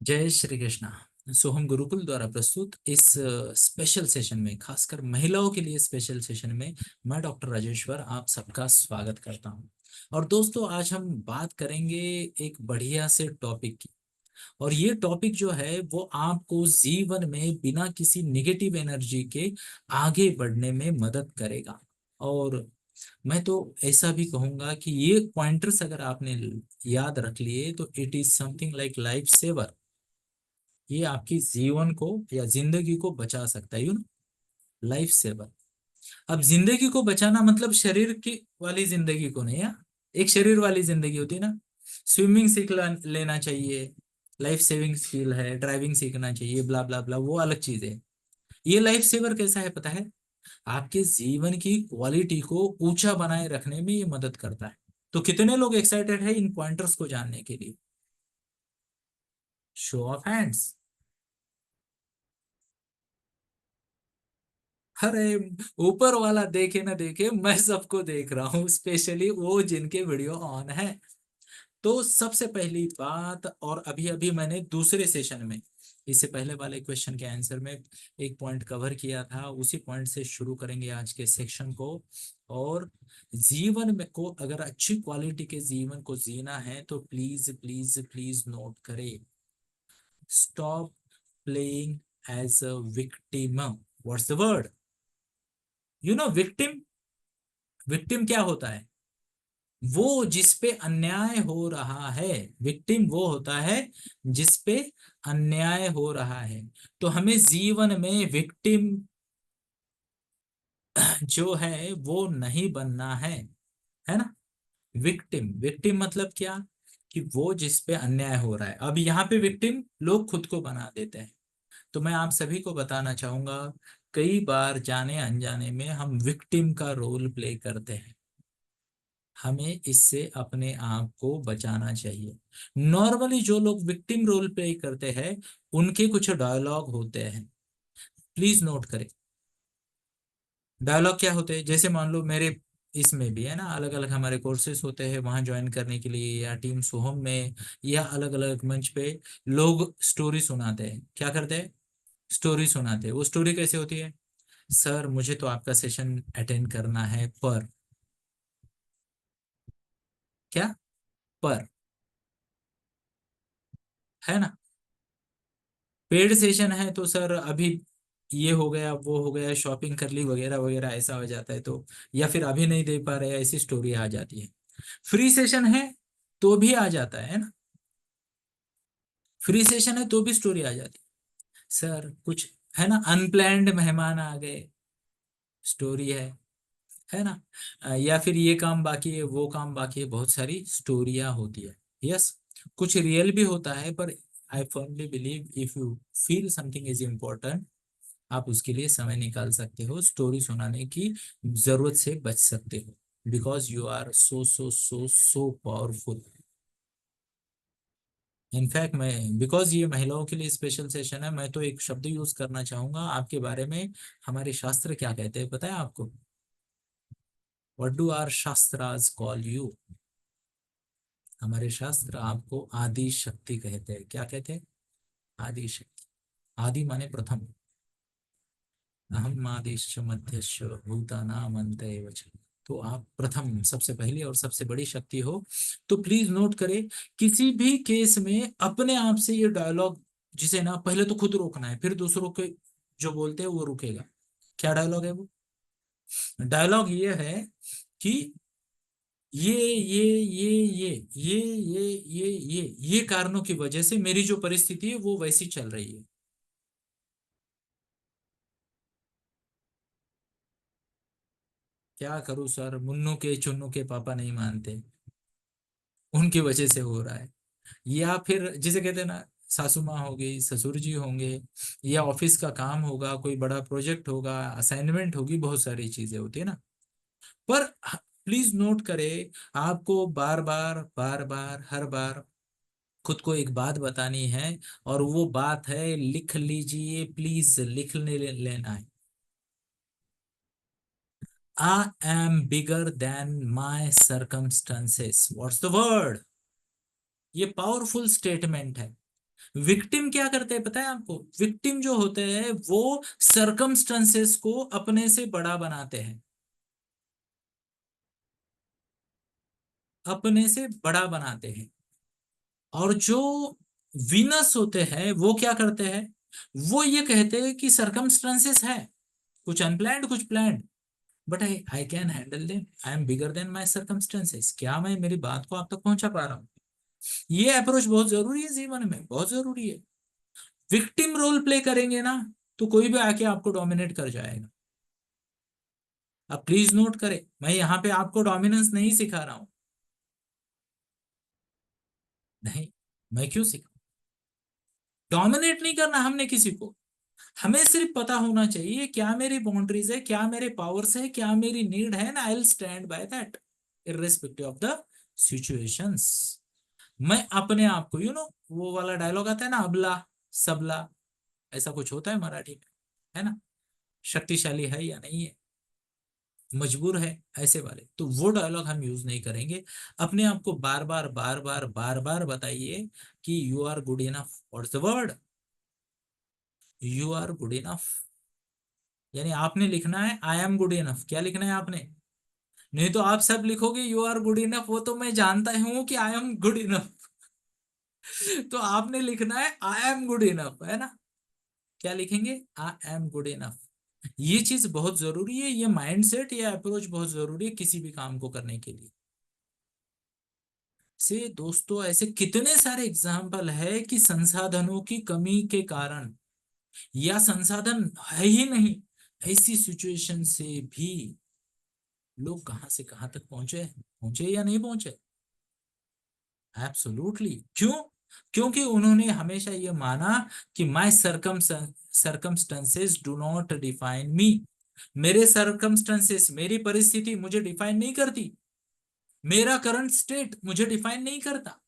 जय श्री कृष्णा। सोहम गुरुकुल द्वारा प्रस्तुत इस स्पेशल सेशन में, खासकर महिलाओं के लिए स्पेशल सेशन में, मैं डॉक्टर राजेश्वर आप सबका स्वागत करता हूं। और दोस्तों, आज हम बात करेंगे एक बढ़िया से टॉपिक की। और ये टॉपिक जो है वो आपको जीवन में बिना किसी निगेटिव एनर्जी के आगे बढ़ने में मदद करेगा। और मैं तो ऐसा भी कहूंगा कि ये पॉइंटर्स अगर आपने याद रख लिए तो it is something like life saver. ये आपकी जीवन को या जिंदगी को बचा सकता है, लाइफ सेवर। अब जिंदगी को बचाना मतलब शरीर की वाली जिंदगी को नहीं है। एक शरीर वाली जिंदगी होती है ना। स्विमिंग सीख लेना चाहिए, लाइफ सेविंग स्किल है, ड्राइविंग सीखना चाहिए, ब्ला ब्ला ब्ला, वो अलग चीज है। ये लाइफ सेवर कैसा है पता है? आपके जीवन की क्वालिटी को ऊंचा बनाए रखने में ये मदद करता है। तो कितने लोग एक्साइटेड है इन पॉइंटर्स को जानने के लिए? Show off hands. अरे, ऊपर वाला देखे ना देखे, मैं सबको देख रहा हूँ, स्पेशली वो जिनके वीडियो ऑन है। तो सबसे पहली बात, और अभी अभी मैंने दूसरे सेशन में, इससे पहले वाले क्वेश्चन के आंसर में एक पॉइंट कवर किया था, उसी पॉइंट से शुरू करेंगे आज के सेक्शन को। और जीवन में को अगर अच्छी क्वालिटी के जीवन को जीना है तो प्लीज प्लीज प्लीज नोट करें। Stop playing as a victim. What's the word? Victim. Victim क्या होता है? वो जिस पे अन्याय हो रहा है। विक्टिम वो होता है जिस पे अन्याय हो रहा है। तो हमें जीवन में विक्टिम जो है वो नहीं बनना है ना। विक्टिम, विक्टिम मतलब क्या? कि वो जिस पे अन्याय हो रहा है। अब यहाँ पे विक्टिम लोग खुद को बना देते हैं। तो मैं आप सभी को बताना चाहूंगा, कई बार जाने अनजाने में हम विक्टिम का रोल प्ले करते हैं। हमें इससे अपने आप को बचाना चाहिए। नॉर्मली जो लोग विक्टिम रोल प्ले करते हैं उनके कुछ डायलॉग होते हैं, प्लीज नोट करें। डायलॉग क्या होते हैं? जैसे मान लो मेरे इसमें भी है ना, अलग अलग हमारे कोर्सेज होते हैं, वहां ज्वाइन करने के लिए या टीम सोहम में या अलग अलग मंच पे लोग स्टोरी सुनाते हैं। क्या करते हैं? स्टोरी सुनाते हैं। वो स्टोरी कैसे होती है? सर मुझे तो आपका सेशन अटेंड करना है, पर क्या? पर, है ना। पेड सेशन है तो सर अभी ये हो गया, वो हो गया, शॉपिंग कर ली वगैरह वगैरह, ऐसा हो जाता है तो। या फिर अभी नहीं दे पा रहे, ऐसी स्टोरी आ जाती है। फ्री सेशन है तो भी आ जाता है ना। फ्री सेशन है तो भी स्टोरी आ जाती है। सर कुछ, है ना, अनप्लैंड मेहमान आ गए, स्टोरी है ना। या फिर ये काम बाकी है, वो काम बाकी है, बहुत सारी स्टोरियां होती है। यस, कुछ रियल भी होता है, पर I firmly believe if you feel something is important, आप उसके लिए समय निकाल सकते हो, स्टोरी सुनाने की जरूरत से बच सकते हो। Because you are so so so so powerful. In fact मैं, बिकॉज ये महिलाओं के लिए स्पेशल सेशन है, मैं तो एक शब्द यूज करना चाहूंगा आपके बारे में। हमारे शास्त्र क्या कहते हैं पता है आपको? What do our shastras call you? हमारे शास्त्र आपको आदि शक्ति कहते हैं। क्या कहते हैं? आदि शक्ति। आदि माने प्रथम। अहम आदिश्च मध्यश्च भूतानाम अंत एव च। तो आप प्रथम, सबसे पहली और सबसे बड़ी शक्ति हो। तो प्लीज नोट करें, किसी भी केस में अपने आप से ये डायलॉग, जिसे ना पहले तो खुद रोकना है, फिर दूसरों के जो बोलते हैं वो रुकेगा। क्या डायलॉग है वो? डायलॉग ये है कि ये कारणों की वजह से मेरी जो परिस्थिति है वो वैसी चल रही है। क्या करूं सर, मुन्नू के चुन्नू के पापा नहीं मानते, उनकी वजह से हो रहा है। या फिर जिसे कहते हैं ना, सासू माँ हो गई, ससुर जी होंगे, या ऑफिस का काम होगा, कोई बड़ा प्रोजेक्ट होगा, असाइनमेंट होगी, बहुत सारी चीजें होती है ना। पर प्लीज नोट करें, आपको बार बार हर बार खुद को एक बात बतानी है। और वो बात है, लिख लीजिए प्लीज, लेना है। I am bigger than my circumstances. What's the word? ये पावरफुल स्टेटमेंट है। विक्टिम क्या करते हैं पता है आपको? विक्टिम जो होते हैं वो सरकमस्टेंसेस को अपने से बड़ा बनाते हैं, अपने से बड़ा बनाते हैं। और जो विनस होते हैं वो क्या करते हैं? वो ये कहते हैं कि सरकमस्टेंसेस है, कुछ अनप्लैंड कुछ planned, but I I can handle them, I am bigger than my circumstances. क्या मैं मेरी बात को आप तक पहुंचा पा रहा हूँ? ये अप्रोच बहुत जरूरी है जीवन में, बहुत जरूरी है। विक्टिम रोल प्ले करेंगे ना तो कोई भी आके आपको डोमिनेट कर जाएगा। अब प्लीज नोट करें, मैं यहाँ पे आपको डोमिनेंस नहीं सिखा रहा हूँ। नहीं, मैं क्यों सिखा? डोमिनेट नहीं करना हमने किसी को। हमें सिर्फ पता होना चाहिए क्या मेरी बाउंड्रीज है, क्या मेरे पावर्स है, क्या मेरी नीड है, ना I will stand by that irrespective of the situations. मैं अपने आप को वो वाला डायलॉग आता है ना, अबला सबला, ऐसा कुछ होता है मराठी में, है ना? शक्तिशाली है या नहीं है, मजबूर है, ऐसे वाले तो वो डायलॉग हम यूज नहीं करेंगे। अपने आप को बार बार बार बार बार बार बताइए कि you are good enough. What's the word? You are good enough. यानी आपने लिखना है आई एम गुड इनफ। क्या लिखना है आपने? नहीं तो आप सब लिखोगे यू आर गुड इनफ, वो तो मैं जानता हूं कि आई एम गुड इनफ। तो आपने लिखना है आई एम गुड इनफ, है ना? क्या लिखेंगे? I am good enough. ये चीज बहुत जरूरी है, ये माइंडसेट, ये अप्रोच बहुत जरूरी है किसी भी काम को करने के लिए। से दोस्तों ऐसे कितने सारे एग्जाम्पल है कि संसाधनों की कमी के कारण, या संसाधन है ही नहीं, ऐसी सिचुएशन से भी लोग कहां से कहां तक पहुंचे, पहुंचे या नहीं पहुंचे। एब्सोल्युटली। क्यों? क्योंकि उन्होंने हमेशा ये माना कि my circumstances do not define me. मेरे सरकमस्टेंसेस, मेरी परिस्थिति मुझे डिफाइन नहीं करती, मेरा करंट स्टेट मुझे डिफाइन नहीं करता।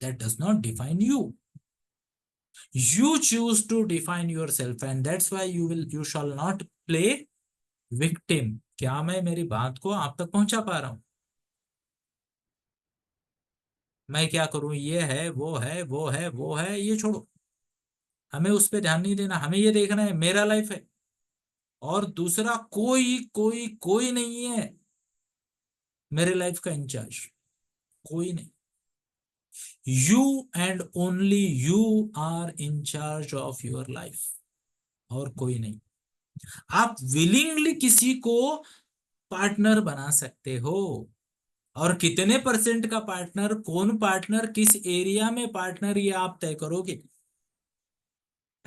That does not define you. You choose to define yourself, and that's why you shall not play victim। क्या मैं मेरी बात को आप तक पहुंचा पा रहा हूं? मैं क्या करूं, ये है वो है वो है वो है, ये छोड़ो। हमें उस पर ध्यान नहीं देना, हमें ये देखना है मेरा लाइफ है, और दूसरा कोई कोई कोई नहीं है मेरे लाइफ का इंचार्ज। कोई नहीं। You and only you are incharge of your life, और कोई नहीं। आप विलिंगली किसी को पार्टनर बना सकते हो, और कितने परसेंट का पार्टनर, कौन पार्टनर, किस एरिया में पार्टनर, ये आप तय करोगे।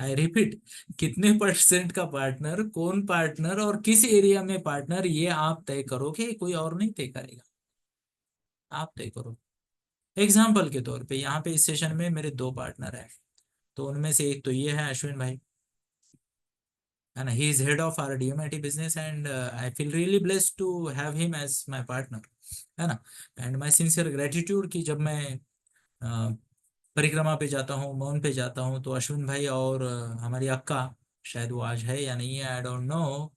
आई रिपीट, कितने परसेंट का पार्टनर, कौन पार्टनर, और किस एरिया में पार्टनर, ये आप तय करोगे, कोई और नहीं तय करेगा, आप तय करो। एग्जाम्पल के तौर पे यहाँ पे इस सेशन में मेरे दो पार्टनर हैं, तो उनमें से एक तो ये है अश्विन भाई, है ना? He is head of our DMIT business, and I feel really blessed to have him as my partner, है ना? एंड माय सिंसियर ग्रेटिट्यूड कि जब मैं अ, परिक्रमा पे जाता हूँ, मौन पे जाता हूँ, तो अश्विन भाई और हमारी अक्का, शायद वो आज है या नहीं है, I don't know,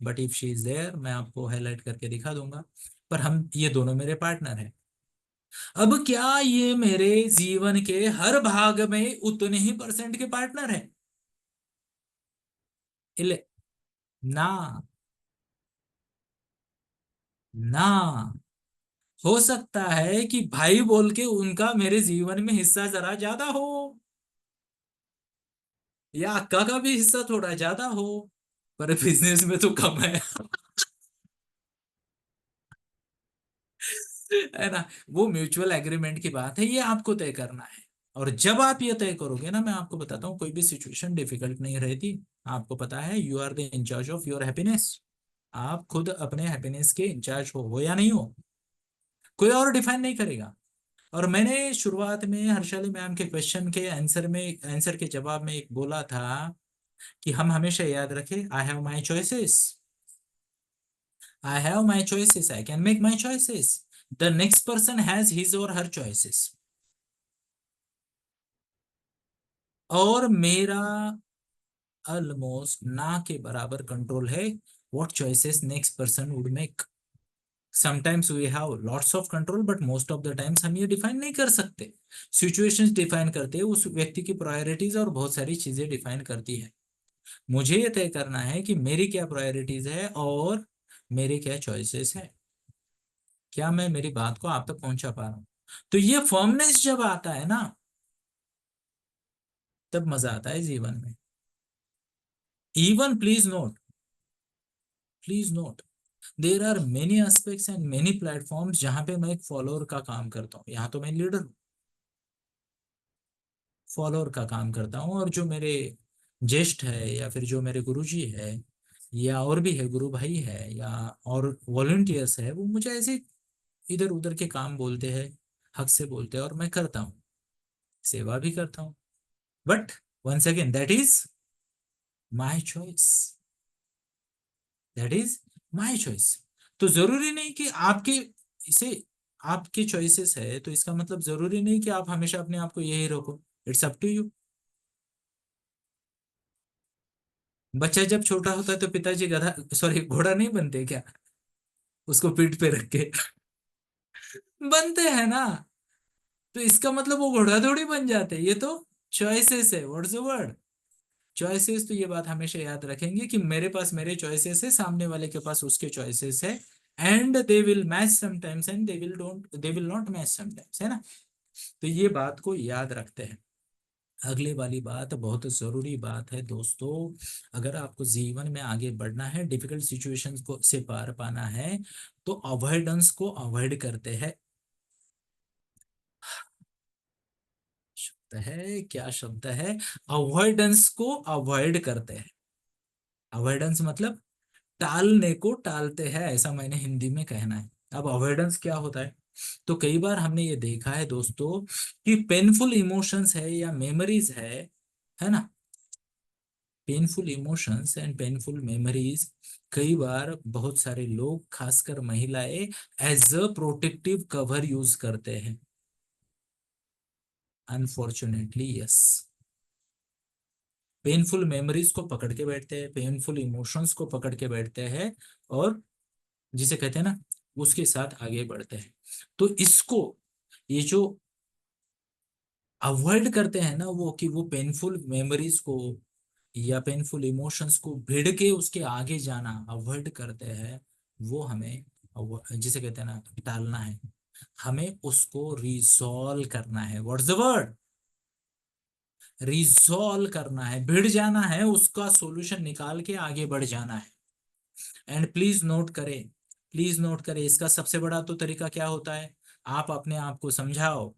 but if she is there मैं आपको हाईलाइट करके दिखा दूंगा। पर हम ये दोनों मेरे पार्टनर हैं। अब क्या ये मेरे जीवन के हर भाग में उतने ही परसेंट के पार्टनर हैं? इले ना, ना। हो सकता है कि भाई बोल के उनका मेरे जीवन में हिस्सा जरा ज्यादा हो, या अक्का का भी हिस्सा थोड़ा ज्यादा हो, पर बिजनेस में तो कम है। है ना? वो म्यूचुअल एग्रीमेंट की बात है, ये आपको तय करना है। और जब आप ये तय करोगे ना, मैं आपको बताता हूँ, कोई भी सिचुएशन डिफिकल्ट नहीं रहती। आपको पता है you are the incharge of your happiness. आप खुद अपने हैप्पीनेस के इंचार्ज हो या नहीं हो, कोई और डिफाइन नहीं करेगा। और मैंने शुरुआत में हर्षाली मैम के क्वेश्चन के आंसर में, आंसर के जवाब में एक बोला था कि हम हमेशा याद रखें, I have my choices, I have my choices, I can make my choices, the next person has his और हर चॉइसेस, और मेरा ऑलमोस्ट ना के बराबर कंट्रोल है what choices next person would make. Sometimes we have lots of control, but most of the times हम ये define नहीं कर सकते। सिचुएशंस डिफाइन करते हैं, उस व्यक्ति की प्रायोरिटीज और बहुत सारी चीजें डिफाइन करती है। मुझे ये तय करना है कि मेरी क्या प्रायोरिटीज है और मेरे क्या चॉइसेस है। क्या मैं मेरी बात को आप तक पहुंचा पा रहा हूँ? तो ये फर्मनेस जब आता है ना, तब मजा आता है जीवन में। Even please note, there are many aspects and many platforms जहां पे मैं एक फॉलोअर का काम करता हूँ। यहाँ तो मैं लीडर, फॉलोअर का काम करता हूँ, और जो मेरे ज्येष्ठ है या फिर जो मेरे गुरुजी है या और भी है, गुरु भाई है या और वॉलंटियर्स है, वो मुझे ऐसे इधर उधर के काम बोलते हैं, हक से बोलते हैं, और मैं करता हूँ, सेवा भी करता हूँ। But once again that is my choice, that is my choice. तो जरूरी नहीं कि आपके इसे आपके चॉइसेस है तो इसका मतलब जरूरी नहीं कि आप हमेशा अपने आप को यही रखो। It's up to you. बच्चा जब छोटा होता है तो पिताजी गधा, सॉरी, घोड़ा नहीं बनते क्या, उसको पीठ पे रख के? बनते हैं ना। तो इसका मतलब वो घोड़ा थोड़ी बन जाते, ये तो चॉइसेस है। What's the word? चॉइसेस। तो ये बात हमेशा याद रखेंगे कि मेरे पास मेरे चॉइसेस है, सामने वाले के पास उसके चॉइसेस है, and they will match sometimes and they will not match sometimes, है ना। तो ये बात को याद रखते हैं। अगले वाली बात बहुत जरूरी बात है दोस्तों। अगर आपको जीवन में आगे बढ़ना है, डिफिकल्ट सिचुएशंस को से पार पाना है, तो अवॉइडेंस को अवॉइड करते हैं। शब्द है, क्या शब्द है? अवॉइडेंस को अवॉइड करते हैं। अवॉइडेंस मतलब टालने को टालते हैं, ऐसा मैंने हिंदी में कहना है। अब अवॉइडेंस क्या होता है? तो कई बार हमने ये देखा है दोस्तों कि पेनफुल इमोशंस है या मेमोरीज है ना, painful emotions and painful memories, कई बार बहुत सारे लोग, खासकर महिलाएं, as a protective cover use करते हैं। Unfortunately yes. पेनफुल मेमोरीज को पकड़ के बैठते हैं, पेनफुल इमोशंस को पकड़ के बैठते हैं, और जिसे कहते हैं ना, उसके साथ आगे बढ़ते हैं। तो इसको, ये जो अवॉइड करते हैं ना, वो कि वो पेनफुल मेमोरीज को या पेनफुल इमोशंस को भिड़ के उसके आगे जाना अवॉइड करते हैं, वो हमें जिसे कहते हैं ना, टालना है। हमें उसको रिजॉल्व करना है। What's the word? रिजॉल्व करना है, भिड़ जाना है, उसका सॉल्यूशन निकाल के आगे बढ़ जाना है। एंड प्लीज नोट करें, प्लीज नोट करें, इसका सबसे बड़ा तो तरीका क्या होता है? आप अपने आप को समझाओ।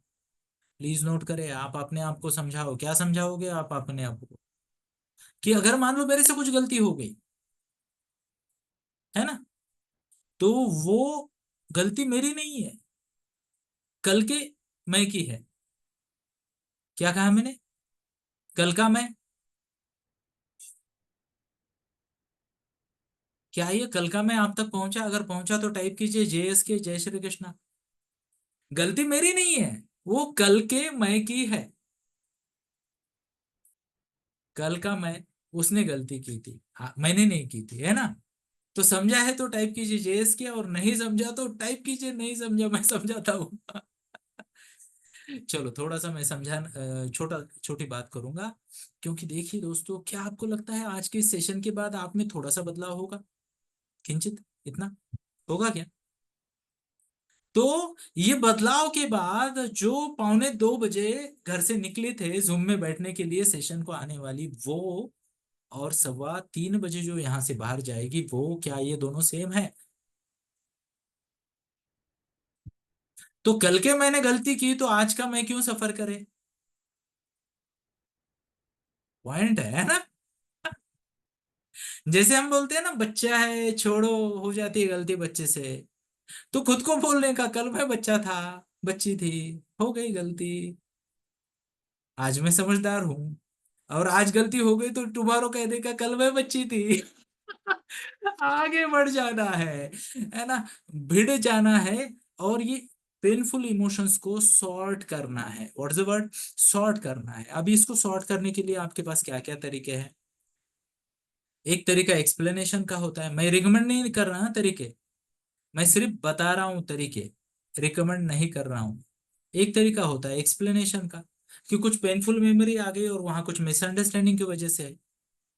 प्लीज नोट करें, आप अपने आप को समझाओ। क्या समझाओगे आप अपने आप को? कि अगर मान लो मेरे से कुछ गलती हो गई, है ना, तो वो गलती मेरी नहीं है, कल के मैं की है। क्या कहा मैंने? कल का मैं। क्या ये कल का मैं आप तक पहुंचा? अगर पहुंचा तो टाइप कीजिए JSK, जय श्री कृष्णा। गलती मेरी नहीं है, वो कल के मैं की है। कल का मैं, उसने गलती की थी, हाँ, मैंने नहीं की थी, है ना। तो समझा है तो टाइप कीजिए JSK, और नहीं समझा तो टाइप कीजिए नहीं समझा, मैं समझाता हूँ। चलो थोड़ा सा मैं समझा, छोटा छोटी बात करूंगा। क्योंकि देखिए दोस्तों, क्या आपको लगता है आज के इस सेशन के बाद आप में थोड़ा सा बदलाव होगा? किंचित, इतना होगा क्या? तो ये बदलाव के बाद जो 1:45 बजे घर से निकले थे जूम में बैठने के लिए सेशन को आने वाली वो, और 3:15 बजे जो यहाँ से बाहर जाएगी वो, क्या ये दोनों सेम है? तो कल के मैंने गलती की तो आज का मैं क्यों सफर करे? पॉइंट है ना। जैसे हम बोलते हैं ना, बच्चा है छोड़ो, हो जाती है गलती बच्चे से, तो खुद को बोलने का, कल मैं बच्चा था, बच्ची थी, हो गई गलती, आज मैं समझदार हूं, और आज गलती हो गई तो टुमारो कह देगा कल मैं बच्ची थी। आगे बढ़ जाना है ना, भिड़ जाना है, और ये पेनफुल इमोशंस को सॉर्ट करना है। What's the word? सॉर्ट करना है। अभी इसको सॉर्ट करने के लिए आपके पास क्या क्या तरीके हैं? एक तरीका एक्सप्लेनेशन का होता है, मैं रिकमेंड नहीं कर रहा ना तरीके, मैं सिर्फ बता रहा हूं तरीके, रिकमेंड नहीं कर रहा हूं। एक तरीका होता है एक्सप्लेनेशन का, कि कुछ पेनफुल मेमोरी आ गई और वहां कुछ मिसअंडरस्टैंडिंग की वजह से है,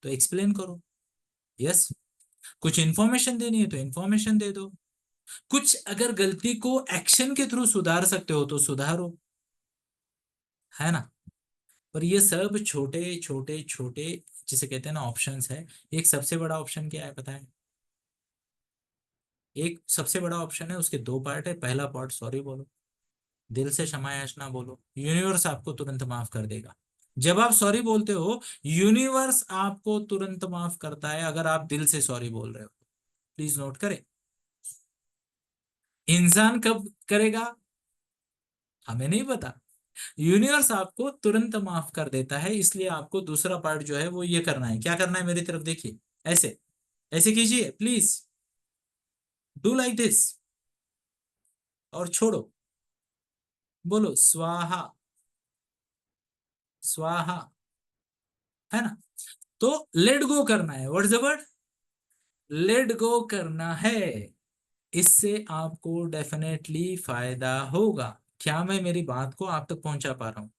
तो एक्सप्लेन करो। यस। कुछ इंफॉर्मेशन देनी है तो इंफॉर्मेशन दे दो। कुछ अगर गलती को एक्शन के थ्रू सुधार सकते हो तो सुधारो, है ना। पर ये सब छोटे छोटे छोटे, जिसे कहते हैं ना, ऑप्शंस है। एक सबसे बड़ा ऑप्शन क्या है पता है? एक सबसे बड़ा ऑप्शन है, उसके दो पार्ट है। पहला पार्ट सॉरी बोलो, दिल से क्षमा याचना बोलो, यूनिवर्स आपको तुरंत माफ कर देगा। जब आप सॉरी बोलते हो, यूनिवर्स आपको तुरंत माफ करता है, अगर आप दिल से सॉरी बोल रहे हो। प्लीज नोट करें। इंसान कब करेगा, हमें नहीं पता। यूनिवर्स आपको तुरंत माफ कर देता है, इसलिए आपको दूसरा पार्ट जो है वो ये करना है। क्या करना है, मेरी तरफ देखिए, ऐसे ऐसे कीजिए प्लीज, डू लाइक दिस, और छोड़ो। बोलो स्वाहा, स्वाहा, है ना। तो लेट गो करना है, what's the word, let go करना है। इससे आपको डेफिनेटली फायदा होगा। क्या मैं मेरी बात को आप तक पहुंचा पा रहा हूं?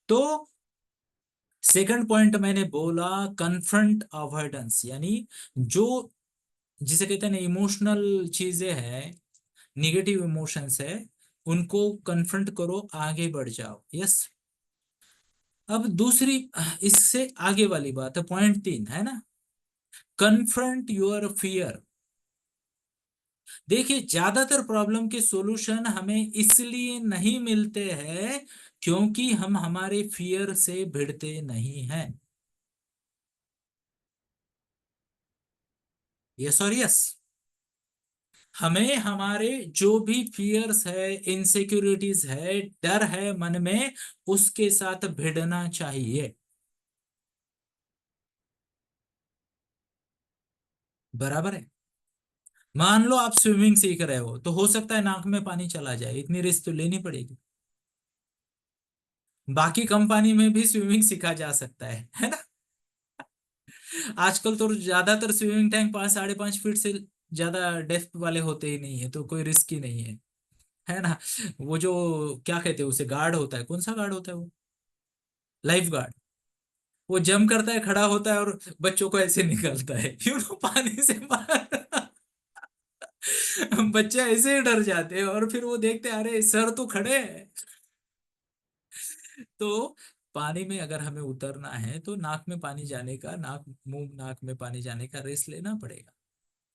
तो सेकंड पॉइंट मैंने बोला, कन्फ्रंट अवॉइडेंस, यानी जो, जिसे कहते हैं ना, इमोशनल चीजें हैं, निगेटिव इमोशंस है, उनको कन्फ्रंट करो, आगे बढ़ जाओ। यस। अब दूसरी, इससे आगे वाली बात है, पॉइंट 3 है ना, कन्फ्रंट योर फियर। देखिए, ज्यादातर प्रॉब्लम के सॉल्यूशन हमें इसलिए नहीं मिलते हैं क्योंकि हम हमारे फियर से भिड़ते नहीं हैं। यस और यस। हमें हमारे जो भी फियर्स है, इनसिक्योरिटीज है, डर है मन में, उसके साथ भिड़ना चाहिए। बराबर है। मान लो आप स्विमिंग सीख रहे हो, तो हो सकता है नाक में पानी चला जाए, इतनी रिस्क तो लेनी पड़ेगी। बाकी कम पानी में भी स्विमिंग सीखा जा सकता है ना। आजकल तो ज्यादातर स्विमिंग टैंक 5 साढ़े 5 फीट से ज्यादा डेप्थ वाले होते ही नहीं है, तो कोई रिस्क ही नहीं है ना। वो जो, क्या कहते हैं उसे, गार्ड होता है, कौन सा गार्ड होता है वो, लाइफ गार्ड। वो जंप करता है, खड़ा होता है और बच्चों को ऐसे निकलता है पानी से बाहर। बच्चे ऐसे ही डर जाते हैं, और फिर वो देखते हैं, अरे सर तो खड़े हैं। तो पानी में अगर हमें उतरना है तो नाक में पानी जाने का, नाक मुंह नाक में पानी जाने का रेस लेना पड़ेगा।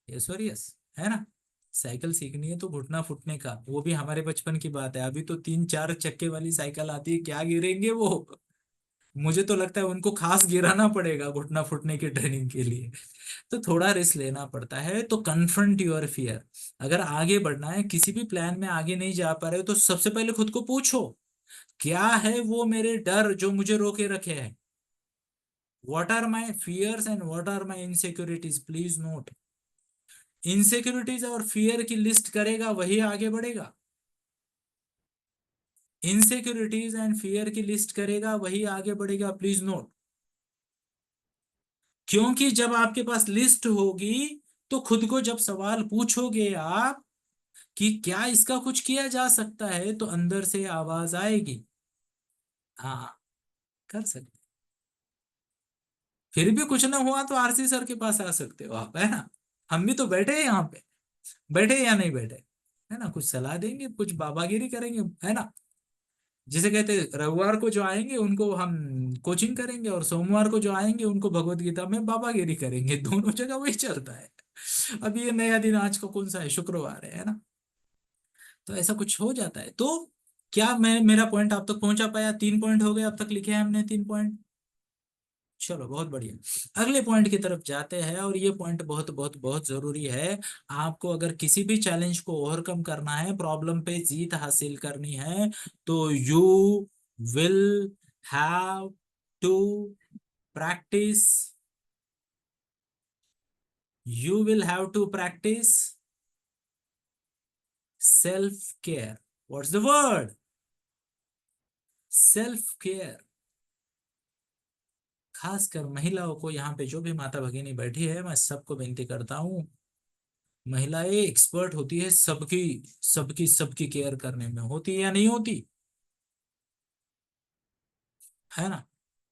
यस और यस, है ना। साइकिल सीखनी है तो घुटना फूटने का, वो भी हमारे बचपन की बात है। अभी तो 3 4 चक्के वाली साइकिल आती है, क्या गिरेंगे वो। मुझे तो लगता है उनको खास गिराना पड़ेगा घुटना फूटने की ट्रेनिंग के लिए। तो थोड़ा रिस्क लेना पड़ता है। तो कन्फ्रंट योर फियर। अगर आगे बढ़ना है, किसी भी प्लान में आगे नहीं जा पा रहे हो, तो सबसे पहले खुद को पूछो, क्या है वो मेरे डर जो मुझे रोके रखे हैं। What are my fears and what are my insecurities, please note. Insecurities और फियर की लिस्ट करेगा वही आगे बढ़ेगा। इनसिक्योरिटीज एंड फियर की लिस्ट करेगा वही आगे बढ़ेगा, प्लीज नोट। क्योंकि जब आपके पास लिस्ट होगी, तो खुद को जब सवाल पूछोगे आप कि क्या इसका कुछ किया जा सकता है, तो अंदर से आवाज आएगी, हाँ, कर सकते। फिर भी कुछ ना हुआ तो आरसी सर के पास आ सकते हो आप, है ना। हम भी तो बैठे हैं यहाँ पे, बैठे या नहीं बैठे, है ना। कुछ सलाह देंगे, कुछ बाबागिरी करेंगे, है ना। जिसे कहते हैं, रविवार को जो आएंगे उनको हम कोचिंग करेंगे, और सोमवार को जो आएंगे उनको भगवत गीता में बाबागिरी करेंगे। दोनों जगह वही चलता है। अब ये नया दिन आज का कौन सा है, शुक्रवार है ना। तो ऐसा कुछ हो जाता है। तो क्या मैं मेरा पॉइंट आप तक पहुंचा पाया? 3 पॉइंट हो गए अब तक लिखे हैं हमने, 3 पॉइंट। चलो बहुत बढ़िया। अगले पॉइंट की तरफ जाते हैं, और ये पॉइंट बहुत बहुत बहुत जरूरी है। आपको अगर किसी भी चैलेंज को ओवरकम करना है, प्रॉब्लम पे जीत हासिल करनी है, तो you will have to practise, you will have to practise self care. What's the word, self care. खासकर महिलाओं को, यहाँ पे जो भी माता भगिनी बैठी है, मैं सबको विनती करता हूँ, महिलाएं एक्सपर्ट होती है सबकी, सबकी सबकी केयर करने में, होती है या नहीं होती, है ना।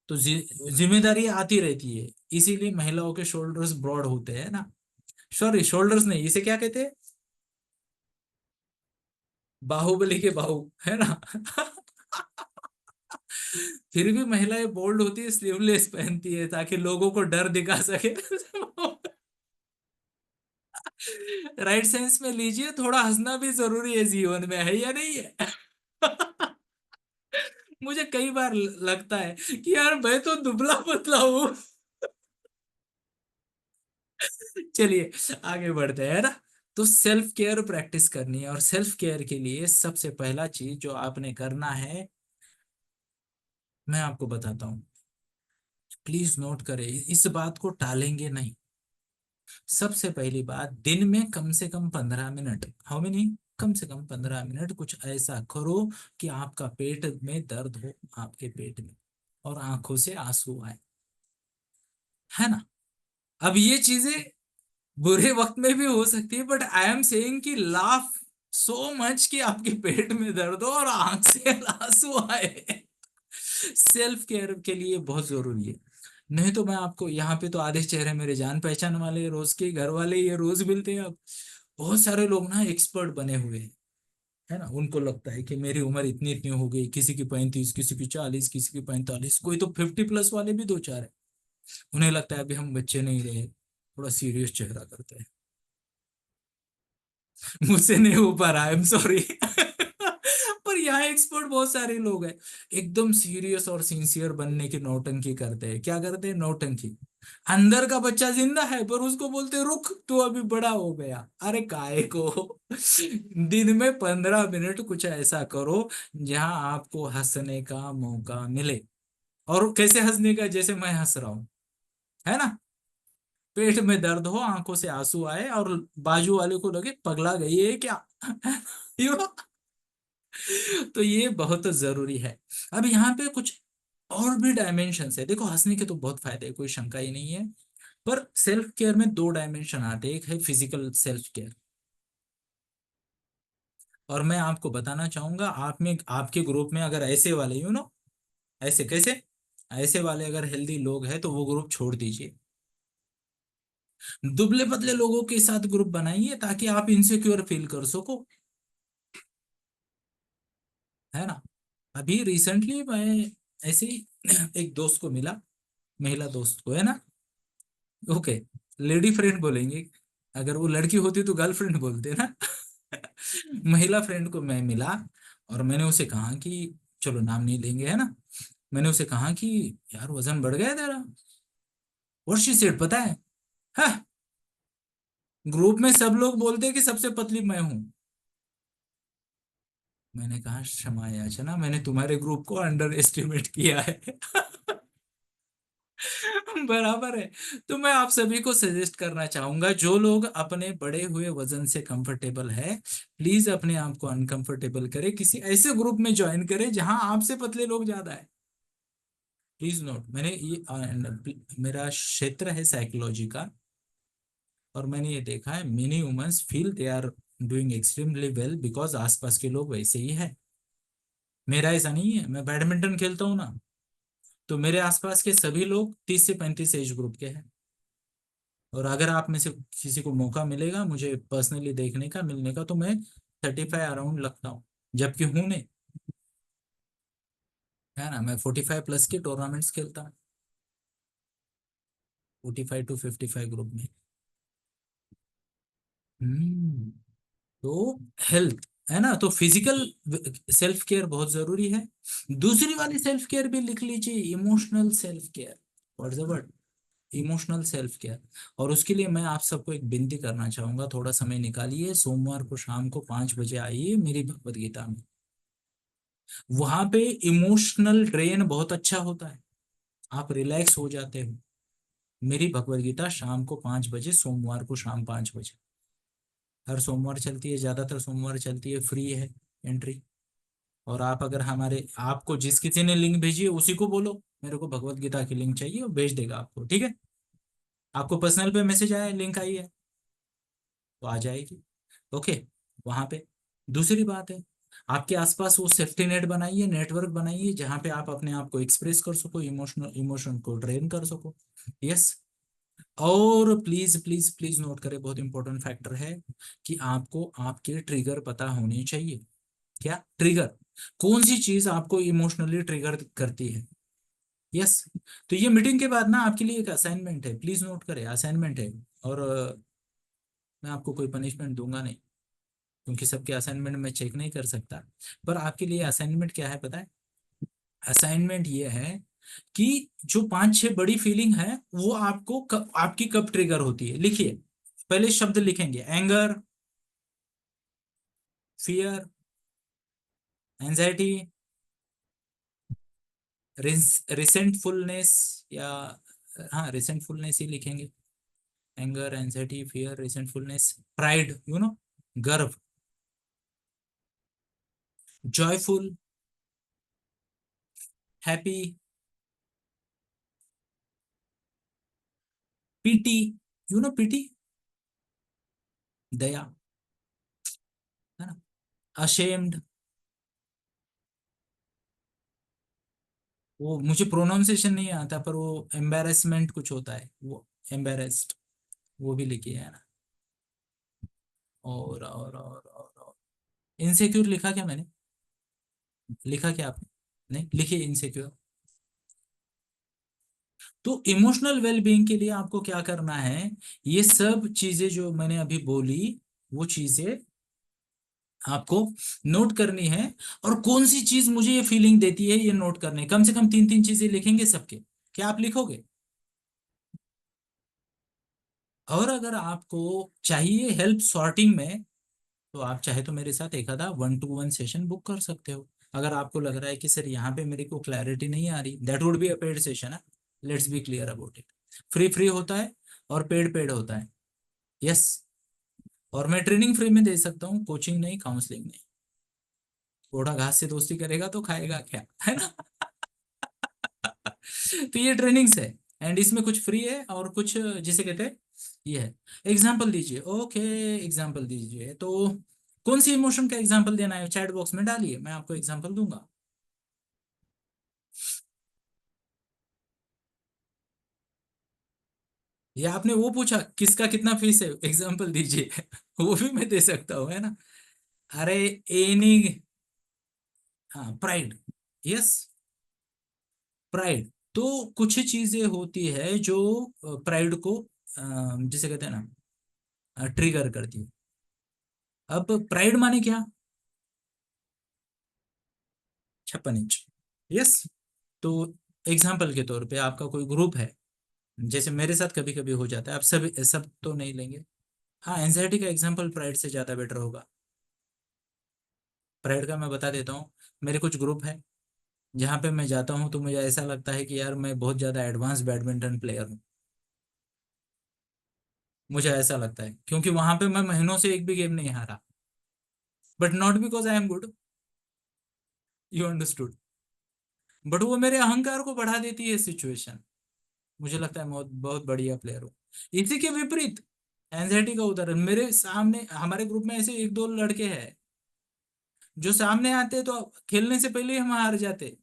तो जिम्मेदारी आती रहती है, इसीलिए महिलाओं के शोल्डर्स ब्रॉड होते हैं ना। सॉरी, शोल्डर्स नहीं, इसे क्या कहते हैं, बाहुबली के बाहु, है ना। फिर भी महिलाएं बोल्ड होती है, स्लीवलेस पहनती है ताकि लोगों को डर दिखा सके। राइट सेंस में लीजिए, थोड़ा हंसना भी जरूरी है जीवन में, है या नहीं है। मुझे कई बार लगता है कि यार मैं तो दुबला पतला हूं। चलिए आगे बढ़ते हैं ना। तो सेल्फ केयर प्रैक्टिस करनी है, और सेल्फ केयर के लिए सबसे पहला चीज जो आपने करना है, मैं आपको बताता हूँ। प्लीज नोट करें, इस बात को टालेंगे नहीं। सबसे पहली बात, दिन में कम से कम 15 मिनट, हाउ मेनी, कम से कम 15 मिनट कुछ ऐसा करो कि आपका पेट में दर्द हो, आपके पेट में, और आंखों से आंसू आए, है ना। अब ये चीजें बुरे वक्त में भी हो सकती है, बट आई एम सेइंग कि लाफ सो मच कि आपके पेट में दर्द हो और आंख से आंसू आए। सेल्फ केयर के लिए बहुत जरूरी है। नहीं तो मैं आपको, यहाँ पे तो आधे चेहरे मेरे जान पहचान वाले, रोज के घर वाले, ये रोज मिलते हैं अब। बहुत सारे लोग ना एक्सपर्ट बने हुए हैं, है ना। उनको लगता है कि मेरी उम्र इतनी इतनी हो गई, किसी की 35, किसी की 40, किसी की 45, कोई तो 50+ वाले भी दो चार है। उन्हें लगता है अभी हम बच्चे नहीं रहे, थोड़ा सीरियस चेहरा करते हैं। मुझसे नहीं हो पा रहा, आई एम सॉरी। पर यहाँ एक्सपर्ट बहुत सारे लोग हैं, एकदम सीरियस और सिंसियर बनने की नौटंकी करते हैं। क्या करते हैं, नौटंकी। अंदर का बच्चा जिंदा है पर उसको बोलते रुक, तू अभी बड़ा हो गया, अरे काहे को। दिन में 15 मिनट कुछ ऐसा करो जहां आपको हंसने का मौका मिले। और कैसे हंसने का, जैसे मैं हंस रहा हूं, है ना। पेट में दर्द हो, आंखों से आंसू आए, और बाजू वाले को लगे पगला गई है क्या। You know. तो ये बहुत जरूरी है। अब यहाँ पे कुछ और भी डायमेंशन है, देखो हंसने के तो बहुत फायदे हैं, कोई शंका ही नहीं है। पर सेल्फ केयर में दो डायमेंशन आते हैं, एक है फिजिकल सेल्फ केयर। और मैं आपको बताना चाहूंगा, आप में, आपके ग्रुप में अगर ऐसे वाले, ऐसे कैसे, ऐसे वाले अगर हेल्दी लोग हैं तो वो ग्रुप छोड़ दीजिए। दुबले पतले लोगों के साथ ग्रुप बनाइए ताकि आप इनसिक्योर फील कर सको, है ना। अभी रिसेंटली मैं ऐसे ही एक दोस्त को मिला, महिला दोस्त को, है ना। ओके, लेडी फ्रेंड बोलेंगे, अगर वो लड़की होती तो गर्लफ्रेंड बोलते ना। महिला फ्रेंड को मैं मिला, और मैंने उसे कहा कि, चलो नाम नहीं लेंगे, है ना। मैंने उसे कहा कि यार वजन बढ़ गया तेरा। और शी सेड, पता है, हाँ, ग्रुप में सब लोग बोलते हैं कि सबसे पतली मैं हूं। मैंने कहा क्षमा याचना, मैंने तुम्हारे ग्रुप को अंडर एस्टिमेट किया है। बराबर है। तो मैं आप सभी को सजेस्ट करना चाहूंगा, जो लोग अपने बढ़े हुए वजन से कंफर्टेबल है, प्लीज अपने आप को अनकंफर्टेबल करें, किसी ऐसे ग्रुप में ज्वाइन करें जहां आपसे पतले लोग ज्यादा है। प्लीज नोट, मैंने ये मेरा क्षेत्र है साइकोलॉजी का, और मैंने ये देखा है many womens feel they are doing extremely well because आसपास के लोग वैसे ही है। मेरा ऐसा नहीं है, मैं बैडमिंटन खेलता हूँ ना, तो मेरे आसपास के सभी लोग 30 से 35 एज ग्रुप के हैं। और अगर आप में से किसी को मौका मिलेगा मुझे पर्सनली देखने का, मिलने का, तो मैं 35 अराउंड लगता हूँ, जबकि हूं नहीं, है ना। मैं 45+ के टूर्नामेंट्स खेलता हूँ, 45 to 55 ग्रुप में। हम्म। तो हेल्थ, है ना, तो फिजिकल सेल्फ केयर बहुत जरूरी है। दूसरी वाली सेल्फ केयर भी लिख लीजिए, emotional self care. What's the word, emotional self care. और उसके लिए मैं आप सबको एक विनती करना चाहूंगा, थोड़ा समय निकालिए, सोमवार को शाम को 5 बजे आइए मेरी भगवत गीता में। वहां पे इमोशनल ड्रेन बहुत अच्छा होता है, आप रिलैक्स हो जाते हो। मेरी भगवत गीता शाम को 5 बजे, सोमवार को शाम 5 बजे, हर सोमवार चलती है, ज्यादातर सोमवार चलती है, फ्री है एंट्री। और आप अगर हमारे, आपको जिस किसी ने लिंक भेजी है उसी को बोलो मेरे को भगवत गीता की लिंक चाहिए, वो भेज देगा आपको, ठीक है। आपको पर्सनल पे मैसेज आया है, लिंक आई है। तो आ जाएगी। ओके, वहां पे दूसरी बात है, आपके आसपास वो सेफ्टी नेट बनाइए, नेटवर्क बनाइए, जहां पे आप अपने आप को एक्सप्रेस कर सको, इमोशन को ड्रेन कर सको। यस। और प्लीज प्लीज प्लीज नोट करें, बहुत इंपॉर्टेंट फैक्टर है कि आपको आपके ट्रिगर पता होने चाहिए। क्या ट्रिगर? कौन सी चीज आपको इमोशनली ट्रिगर करती है? यस। तो ये मीटिंग के बाद ना आपके लिए एक असाइनमेंट है, प्लीज नोट करें, असाइनमेंट है। और मैं आपको कोई पनिशमेंट दूंगा नहीं, क्योंकि सबके असाइनमेंट मैं चेक नहीं कर सकता। पर आपके लिए असाइनमेंट क्या है पता है? असाइनमेंट ये है कि जो पांच छह बड़ी फीलिंग है वो आपको आपकी कब ट्रिगर होती है, लिखिए। पहले शब्द लिखेंगे, एंगर, फियर, एंजाइटी, रिसेंटफुलनेस, या हाँ रिसेंटफुलनेस ही लिखेंगे। एंगर, एंजाइटी, फियर, रिसेंटफुलनेस, प्राइड, गर्व, जॉयफुल, हैप्पी, पीटी, पीटी, दया, है ना, अशेम्ड। वो मुझे प्रोनाउंसिएशन नहीं आता, पर वो एम्बेरसमेंट कुछ होता है वो, एम्बेरस्ड, वो भी लिखी है ना। और इनसिक्योर लिखा क्या मैंने? लिखा क्या आपने? नहीं लिखिए इनसिक्योर। तो इमोशनल वेलबींग के लिए आपको क्या करना है? ये सब चीजें जो मैंने अभी बोली, वो चीजें आपको नोट करनी है। और कौन सी चीज मुझे ये फीलिंग देती है, ये नोट करने, कम से कम तीन तीन चीजें लिखेंगे सबके। क्या आप लिखोगे? और अगर आपको चाहिए हेल्प सॉर्टिंग में, तो आप चाहे तो मेरे साथ एक आधा 1-to-1 सेशन बुक कर सकते हो। अगर आपको लग रहा है कि सर यहाँ पे मेरे को क्लैरिटी नहीं आ रही, that would be a paid session है। Let's be clear about it. Free free होता है और पेड पेड होता है। यस। और मैं ट्रेनिंग फ्री में दे सकता हूँ, कोचिंग नहीं, काउंसलिंग नहीं। घोड़ा घास से दोस्ती करेगा तो खाएगा क्या, है ना? तो ये ट्रेनिंग्स है, एंड इसमें कुछ फ्री है और कुछ जिसे कहते हैं, ये है। एग्जाम्पल दीजिए, ओके, एग्जाम्पल दीजिए। तो कौन सी इमोशन का एग्जाम्पल देना है, चैट बॉक्स में डालिए, मैं आपको एग्जाम्पल दूंगा। या आपने वो पूछा किसका कितना फीस है, एग्जाम्पल दीजिए। वो भी मैं दे सकता हूँ, है ना। अरे, एनी, हाँ, प्राइड। Yes, pride. तो कुछ चीजें होती है जो प्राइड को जिसे कहते हैं ना, ट्रिगर करती है। अब प्राइड माने क्या? 56 इंच। यस। तो एग्जाम्पल के तौर पे आपका कोई ग्रुप है, जैसे मेरे साथ कभी कभी हो जाता है, आप सब सब तो नहीं लेंगे। हाँ, एंजाइटी का एग्जाम्पल प्राइड से ज्यादा बेटर होगा। प्राइड का मैं बता देता हूँ। मेरे कुछ ग्रुप है, जहाँ पे मैं जाता हूँ तो मुझे ऐसा लगता है कि यार मैं बहुत ज्यादा एडवांस बैडमिंटन प्लेयर हूँ। मुझे ऐसा लगता है क्योंकि वहां पे मैं महीनों से एक भी गेम नहीं हारा। But not because I am good, you understood. But वो मेरे अहंकार को बढ़ा देती है सिचुएशन। मुझे लगता है मैं बहुत बहुत बढ़िया प्लेयर हूँ। इसी के विपरीत एंजाइटी का उदाहरण, मेरे सामने हमारे ग्रुप में ऐसे एक दो लड़के हैं जो सामने आते तो खेलने से पहले ही हम हार जाते।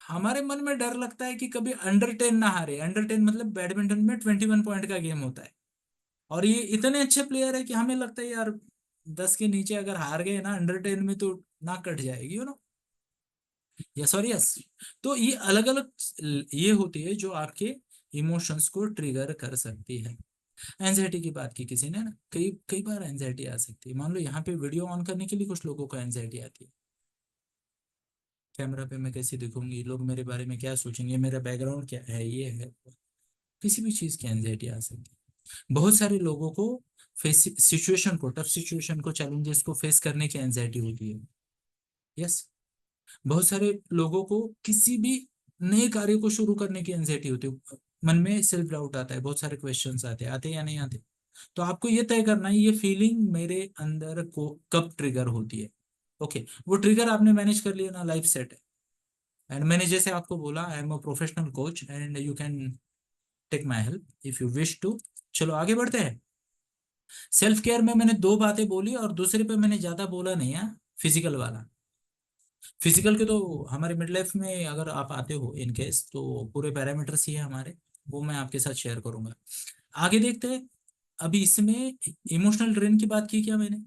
हमारे मन में डर लगता है कि कभी अंडर 10 ना हारे। अंडर 10 मतलब बैडमिंटन में 21 पॉइंट का गेम होता है। और ये इतने अच्छे प्लेयर है कि हमें लगता है यार 10 के नीचे अगर हार गए ना अंडर 10 में, तो नाक कट जाएगी, यस और यस। तो ये अलग अलग ये होती है जो आपके इमोशंस को ट्रिगर कर सकती है। एंजाइटी की बात की किसी ने ना, कई कई बार एंजाइटी आ सकती है। मान लो यहाँ पे वीडियो ऑन करने के लिए कुछ लोगों को एंजाइटी आती है, कैमरा पे मैं कैसे दिखूंगी, लोग मेरे बारे में क्या सोचेंगे, मेरा बैकग्राउंड क्या है, ये है। किसी भी चीज की एंजाइटी आ सकती है। बहुत सारे लोगों को फेस सिचुएशन को, टफ सिचुएशन को, चैलेंजेस को फेस करने की एंजाइटी होती है। यस। बहुत सारे लोगों को किसी भी नए कार्य को शुरू करने की एंजाइटी होती है। मन में सेल्फ डाउट आता है, बहुत सारे क्वेश्चंस आते हैं या नहीं आते। तो आपको ये तय करना है ये फीलिंग मेरे अंदर को कब ट्रिगर होती है। ओके, वो ट्रिगर आपने मैनेज कर लिया ना, लाइफ सेट है। एंड मैंने जैसे आपको बोला, I am a professional coach and you can take my help if you wish to. चलो आगे बढ़ते हैं। सेल्फ केयर में मैंने दो बातें बोली और दूसरे पे मैंने ज्यादा बोला नहीं है। फिजिकल वाला, फिजिकल के तो हमारे मिड लाइफ में अगर आप आते हो इन केस तो पूरे पैरामीटर्स ही है हमारे, वो मैं आपके साथ शेयर करूंगा। आगे देखते हैं। अभी इसमें इमोशनल ड्रेन की बात की क्या मैंने?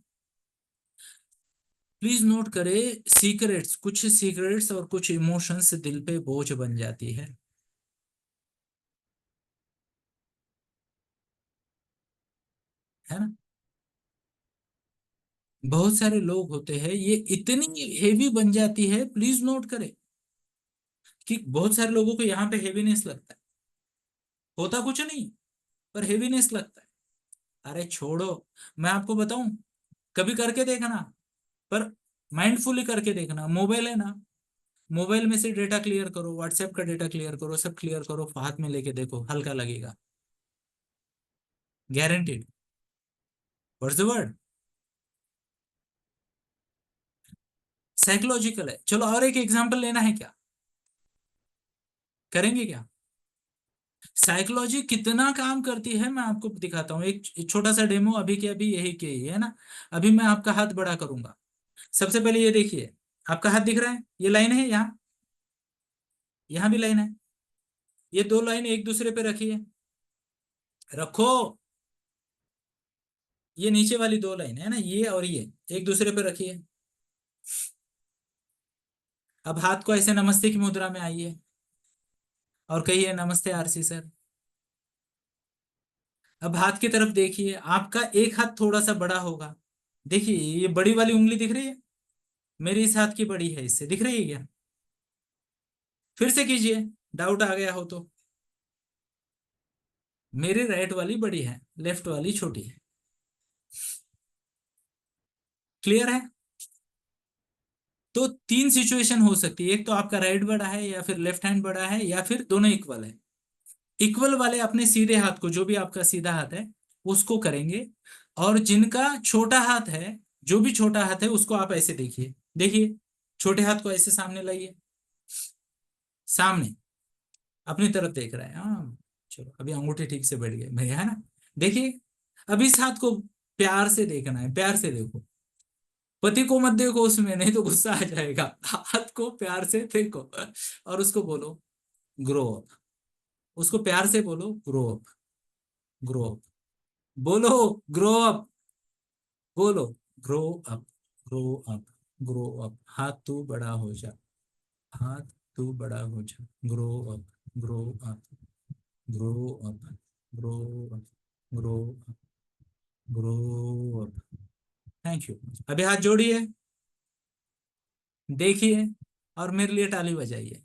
प्लीज नोट करें, सीक्रेट्स, कुछ सीक्रेट्स और कुछ इमोशंस दिल पे बोझ बन जाती है ना? बहुत सारे लोग होते हैं, ये इतनी हेवी बन जाती है, प्लीज नोट करें कि बहुत सारे लोगों को यहाँ पे हेवीनेस लगता है, होता कुछ नहीं पर हेवीनेस लगता है। अरे छोड़ो, मैं आपको बताऊं, कभी करके देखना, पर माइंडफुली करके देखना। मोबाइल है ना, मोबाइल में से डेटा क्लियर करो, व्हाट्सएप का डेटा क्लियर करो, सब क्लियर करो, हाथ में लेके देखो, हल्का लगेगा, guaranteed. What's the word? Psychological है। चलो और एक एग्जांपल लेना है क्या? करेंगे क्या? साइकोलॉजी कितना काम करती है मैं आपको दिखाता हूँ, एक छोटा सा डेमो अभी के अभी यही के ही है ना। अभी मैं आपका हाथ बड़ा करूंगा। सबसे पहले ये देखिए, आपका हाथ दिख रहा है, ये लाइन है यहाँ, यहाँ भी लाइन है। ये दो लाइन एक दूसरे पे रखिए, रखो। ये नीचे वाली दो लाइन है ना, ये और ये एक दूसरे पे रखिए। अब हाथ को ऐसे नमस्ते की मुद्रा में आइए और कहिए नमस्ते आरसी सर। अब हाथ की तरफ देखिए, आपका एक हाथ थोड़ा सा बड़ा होगा। देखिए ये बड़ी वाली उंगली दिख रही है, मेरी इस हाथ की बड़ी है, इससे दिख रही है क्या? फिर से कीजिए, डाउट आ गया हो तो। मेरी राइट वाली बड़ी है, लेफ्ट वाली छोटी है। क्लियर है? तो तीन सिचुएशन हो सकती है, एक तो आपका राइट बड़ा है, या फिर लेफ्ट हैंड बड़ा है, या फिर दोनों इक्वल है। इक्वल वाले अपने सीधे हाथ को, जो भी आपका सीधा हाथ है उसको करेंगे। और जिनका छोटा हाथ है, जो भी छोटा हाथ है उसको आप ऐसे देखिए, देखिए छोटे हाथ को ऐसे सामने लाइए, सामने अपनी तरफ देख रहा है। हाँ, चलो अभी अंगूठे ठीक से बैठ गए मेरे, है ना? देखिए, अब इस हाथ को प्यार से देखना है, प्यार से देखो। पति को मत देखो उसमें, नहीं तो गुस्सा आ जाएगा। हाथ को प्यार से देखो और उसको बोलो ग्रो अप। उसको प्यार से बोलो ग्रो अप, ग्रो अप, बोलो ग्रो अप, बोलो grow up, grow up, grow up. हाथ तू बड़ा हो जा, हाथ तू बड़ा हो जा, grow up, grow up, grow up, grow up, grow up, grow up. Thank you. अभी हाथ जोड़िए, देखिए और मेरे लिए ताली बजाइए।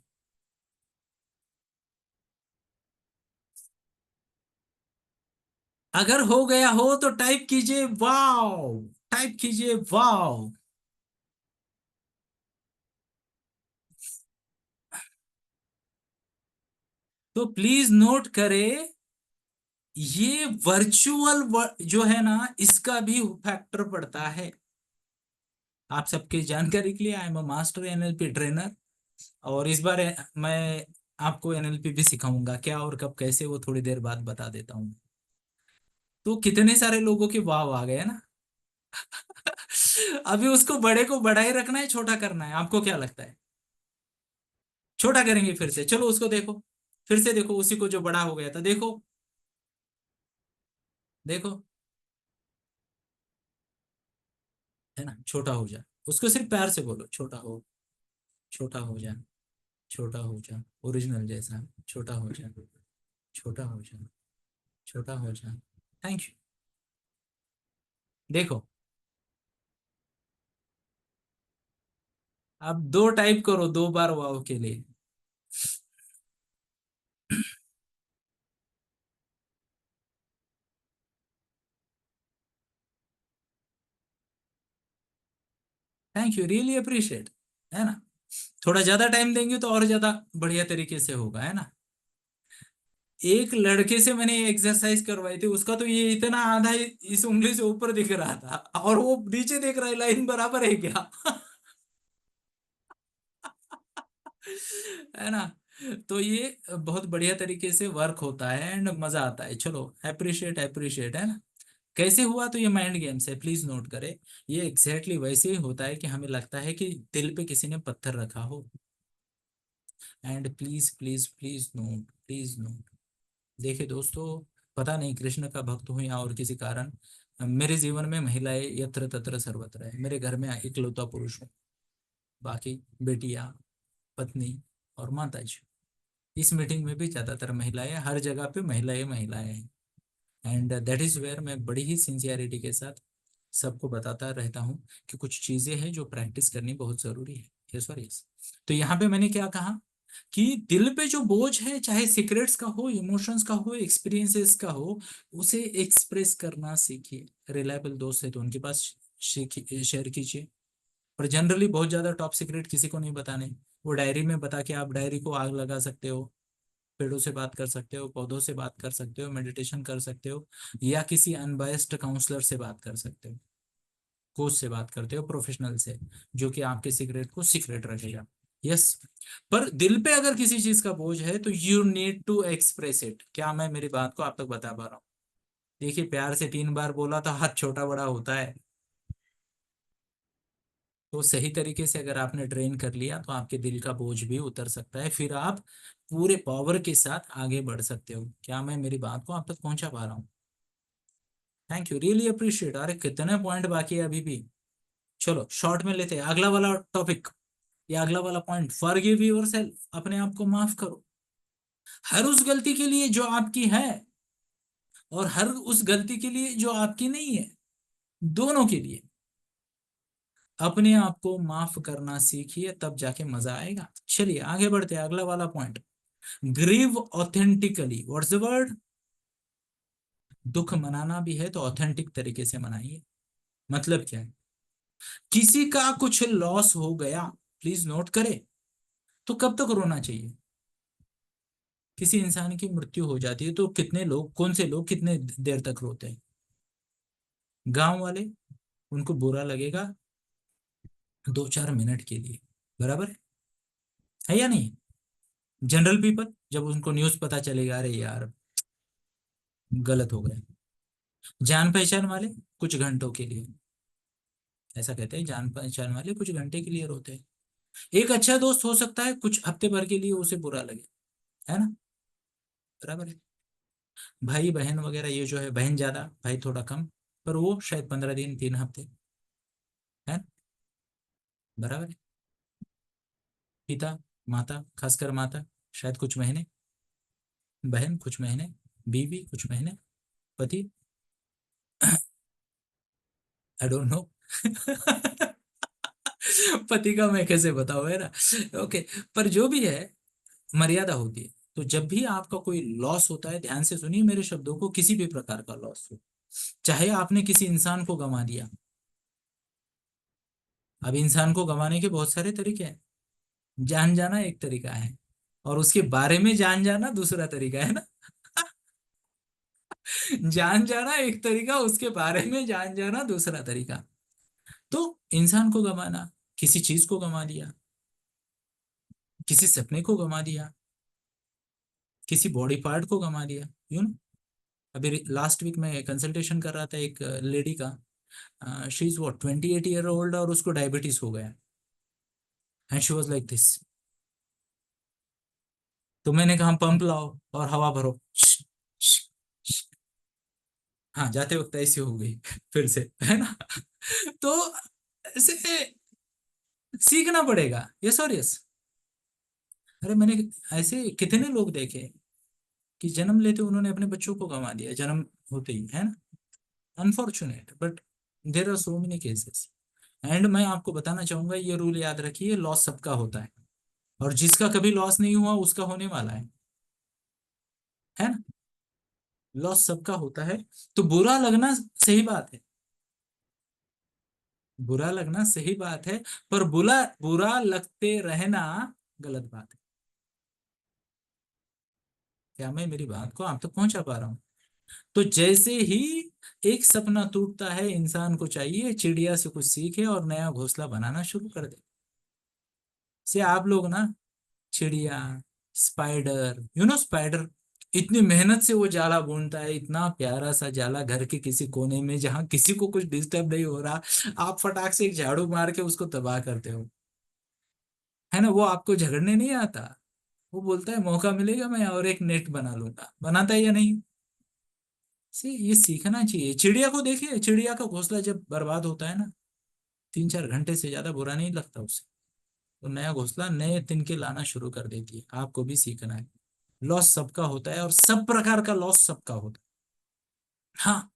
अगर हो गया हो तो टाइप कीजिए वाओ, टाइप कीजिए वाओ। तो प्लीज नोट करें, ये वर्चुअल जो है ना, इसका भी फैक्टर पड़ता है। आप सबके जानकारी के लिए, आई am a master NLP trainer, और इस बार मैं आपको एनएलपी भी सिखाऊंगा, क्या और कब कैसे वो थोड़ी देर बाद बता देता हूँ। तो कितने सारे लोगों के वाव आ गए ना। अभी उसको बड़े को बड़ा ही रखना है, छोटा करना है, आपको क्या लगता है? छोटा करेंगे फिर से, चलो उसको देखो, फिर से देखो उसी को जो बड़ा हो गया था, देखो, देखो, है ना? छोटा हो जा, उसको सिर्फ प्यार से बोलो छोटा हो, छोटा हो जा, छोटा हो जा, ओरिजिनल जैसा, छोटा हो जा, छोटा हो जा, छोटा हो जा। Thank you. देखो, अब दो टाइप करो, दो बार वाव के लिए। थैंक यू, रियली अप्रिशिएट, है ना? थोड़ा ज्यादा टाइम देंगे तो और ज्यादा बढ़िया तरीके से होगा, है ना? एक लड़के से मैंने एक्सरसाइज करवाई थी, उसका तो ये इतना आधा इस उंगली से ऊपर दिख रहा था, और वो नीचे देख रहा है लाइन बराबर है क्या। है ना? तो ये बहुत बढ़िया तरीके से वर्क होता है एंड मजा आता है। चलो, अप्रिशिएट अप्रिशिएट, है ना। कैसे हुआ, तो ये माइंड गेम्स है, प्लीज नोट करें। ये एग्जैक्टली वैसे ही होता है कि हमें लगता है कि दिल पे किसी ने पत्थर रखा हो। And please please please note, please note. देखिए दोस्तों, पता नहीं कृष्ण का भक्त हूँ या और किसी कारण, मेरे जीवन में महिलाएं यत्र तत्र सर्वत्र है। मेरे घर में इकलौता पुरुष हूँ, बाकी बेटियां, पत्नी और माता जी। इस मीटिंग में भी ज्यादातर महिलाएं, हर जगह पे महिलाएं महिलाएं हैं। एंड दैट इज वेयर मैं बड़ी ही सिंसियरिटी के साथ सबको बताता रहता हूँ कि कुछ चीजें हैं जो प्रैक्टिस करनी बहुत जरूरी है। यस और यस। तो यहाँ पे मैंने क्या कहा कि दिल पे जो बोझ है, चाहे सीक्रेट्स का हो, इमोशंस का हो, एक्सपीरियंसेस का हो, उसे एक्सप्रेस करना सीखिए। रिलायबल दोस्त है तो उनके पास शेयर कीजिए। पर जनरली बहुत ज्यादा टॉप सीक्रेट किसी को नहीं बताने। वो डायरी में बता के आप डायरी को आग लगा सकते हो। पेड़ों से बात कर सकते हो, पौधों से बात कर सकते हो, मेडिटेशन कर सकते हो, या किसी अनबायस्ड काउंसलर से बात कर सकते हो, कोच से बात करते हो, प्रोफेशनल से, जो कि आपके सीक्रेट को सीक्रेट रखेगा। यस। पर दिल पे अगर किसी चीज का बोझ है तो you need to express it. क्या मैं मेरी बात को आप तक बता पा रहा हूँ? देखिए, प्यार से 3 बार बोला तो हाथ छोटा बड़ा होता है। तो सही तरीके से अगर आपने ट्रेन कर लिया तो आपके दिल का बोझ भी उतर सकता है, फिर आप पूरे पावर के साथ आगे बढ़ सकते हो। क्या मैं मेरी बात को आप तक पहुंचा पा रहा हूँ? Thank you, really appreciate. अरे कितने पॉइंट बाकी है अभी भी। चलो शॉर्ट में लेते हैं अगला वाला टॉपिक, या अगला वाला पॉइंट, फॉरगिव योरसेल्फ। अपने आप को माफ करो, हर उस गलती के लिए जो आपकी है और हर उस गलती के लिए जो आपकी नहीं है, दोनों के लिए। अपने आप को माफ करना सीखिए, तब जाके मजा आएगा। चलिए आगे बढ़ते हैं, अगला वाला point, grieve authentically. What's the word? दुख मनाना भी है तो ऑथेंटिक तरीके से मनाइए। मतलब क्या है? किसी का कुछ लॉस हो गया, प्लीज नोट करें, तो कब तक रोना चाहिए? किसी इंसान की मृत्यु हो जाती है तो कितने लोग, कौन से लोग कितने देर तक रोते हैं? गांव वाले, उनको बुरा लगेगा 2-4 मिनट के लिए, बराबर है या नहीं? जनरल पीपल, जब उनको न्यूज पता चलेगा, अरे यार गलत हो गया। जान पहचान वाले कुछ घंटों के लिए, ऐसा कहते हैं, जान पहचान वाले कुछ घंटे के लिए रोते हैं। एक अच्छा दोस्त हो सकता है कुछ हफ्ते भर के लिए उसे बुरा लगे, है ना, बराबर है। भाई बहन वगैरह, ये जो है, बहन ज्यादा भाई थोड़ा कम, पर वो शायद 15 दिन 3 हफ्ते, है ना? बराबर है। पिता, माता, खासकर माता शायद कुछ महीने, बहन कुछ महीने, बीवी कुछ महीने, पति आई डोंट नो। पति का मैं कैसे बताऊं, है ना। ओके। पर जो भी है, मर्यादा होती है। तो जब भी आपका कोई लॉस होता है, ध्यान से सुनिए मेरे शब्दों को, किसी भी प्रकार का लॉस हो, चाहे आपने किसी इंसान को गंवा दिया। अब इंसान को गंवाने के बहुत सारे तरीके हैं। जान जाना एक तरीका है, और उसके बारे में जान जाना दूसरा तरीका है ना। जान जाना एक तरीका, उसके बारे में जान जाना दूसरा तरीका। तो इंसान को गंवाना, किसी चीज को गंवा दिया, किसी सपने को गंवा दिया, किसी बॉडी पार्ट को गंवा दिया, यू नो। अभी लास्ट वीक मैं कंसल्टेशन कर रहा था एक लेडी का, she is what 28 year old, और उसको डायबिटीज हो गया। And she was like this. तो मैंने कहा पंप लाओ और हवा भरो। हाँ, जाते वक्त ऐसी हो गई। फिर से, है ना। तो ऐसे सीखना पड़ेगा। यस और यस। अरे मैंने ऐसे कितने लोग देखे कि जन्म लेते उन्होंने अपने बच्चों को गंवा दिया, जन्म होते ही, है ना। Unfortunate, but there are so many cases. And मैं आपको बताना चाहूंगा, ये रूल याद रखिए, लॉस सबका होता है, और जिसका कभी लॉस नहीं हुआ उसका होने वाला है ना। लॉस सबका होता है। तो बुरा लगना सही बात है, बुरा लगना सही बात है, पर बुरा बुरा लगते रहना गलत बात है। क्या मैं मेरी बात को आप तक पहुंचा पा रहा हूँ? तो जैसे ही एक सपना टूटता है, इंसान को चाहिए चिड़िया से कुछ सीखे और नया घोंसला बनाना शुरू कर दे। से आप लोग ना, चिड़िया, स्पाइडर, स्पाइडर इतनी मेहनत से वो जाला बुनता है, इतना प्यारा सा जाला घर के किसी कोने में जहां किसी को कुछ डिस्टर्ब नहीं हो रहा, आप फटाक से एक झाड़ू मार के उसको तबाह करते हो। है ना, वो आपको झगड़ने नहीं आता, वो बोलता है मौका मिलेगा मैं और एक नेट बना लूंगा, बनाता है या नहीं। ये सीखना चाहिए। चिड़िया को देखिए, चिड़िया का घोंसला जब बर्बाद होता है ना, 3-4 घंटे से ज्यादा बुरा नहीं लगता उसे। तो नया घोंसला नए तिनके लाना शुरू कर देती है। आपको भी सीखना है। लॉस सबका होता है और सब प्रकार का लॉस सबका होता है। हाँ,